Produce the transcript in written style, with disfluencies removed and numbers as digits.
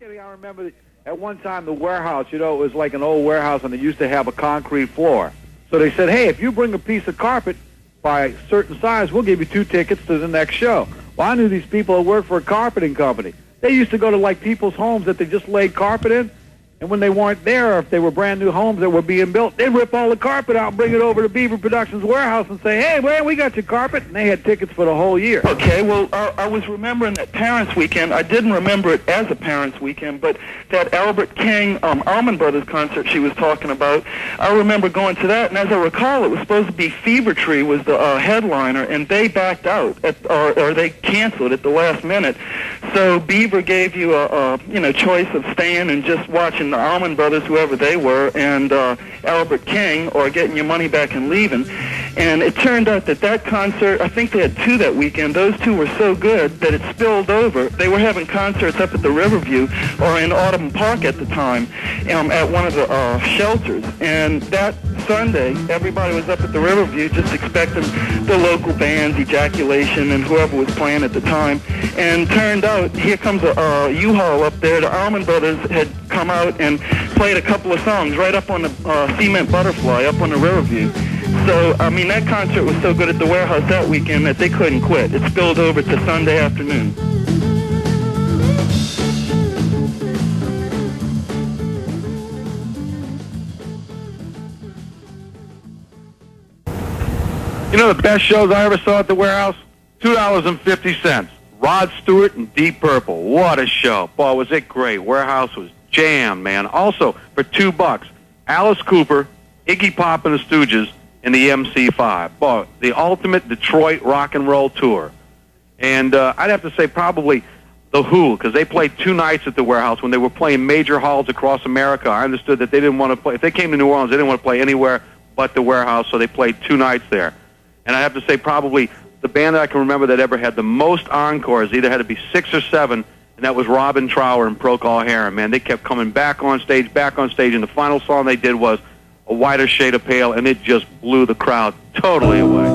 ticketing, I remember at one time the warehouse, it was like an old warehouse, and they used to have a concrete floor. So they said, hey, if you bring a piece of carpet by a certain size, we'll give you 2 tickets to the next show. Well, I knew these people that worked for a carpeting company. They used to go to, like, people's homes that they just laid carpet in, and when they weren't there, or if they were brand-new homes that were being built, they'd rip all the carpet out and bring it over to Beaver Productions warehouse and say, hey, man, we got your carpet, and they had tickets for the whole year. Okay, well, I was remembering that Parents' Weekend. I didn't remember it as a Parents' Weekend, but that Albert King Allman Brothers concert she was talking about, I remember going to that, and as I recall, it was supposed to be Fever Tree was the headliner, and they backed out, or they canceled at the last minute. So Beaver gave you a choice of staying and just watching the Allman Brothers, whoever they were, and Albert King, or getting your money back and leaving. And it turned out that concert, I think they had 2 that weekend. Those 2 were so good that it spilled over. They were having concerts up at the Riverview, or in Autumn Park at the time, at one of the shelters. And that Sunday, everybody was up at the Riverview just expecting the local bands, Ejaculation, and whoever was playing at the time. And turned out, here comes a U-Haul up there. The Allman Brothers had come out and played a couple of songs right up on the Cement Butterfly, up on the Riverview. So, I mean, that concert was so good at the warehouse that weekend that they couldn't quit. It spilled over to Sunday afternoon. You know the best shows I ever saw at the warehouse? $2.50. Rod Stewart and Deep Purple. What a show. Boy, was it great. Warehouse was jammed, man. Also, for $2, Alice Cooper, Iggy Pop and the Stooges, and the MC5. Boy, the ultimate Detroit rock and roll tour. And I'd have to say probably The Who, because they played 2 nights at the warehouse when they were playing major halls across America. I understood that they didn't want to play. If they came to New Orleans, they didn't want to play anywhere but the warehouse, so they played 2 nights there. And I have to say probably the band that I can remember that ever had the most encores either had to be 6 or 7, and that was Robin Trower and Procol Harum. Man, they kept coming back on stage, and the final song they did was A Whiter Shade of Pale, and it just blew the crowd totally away.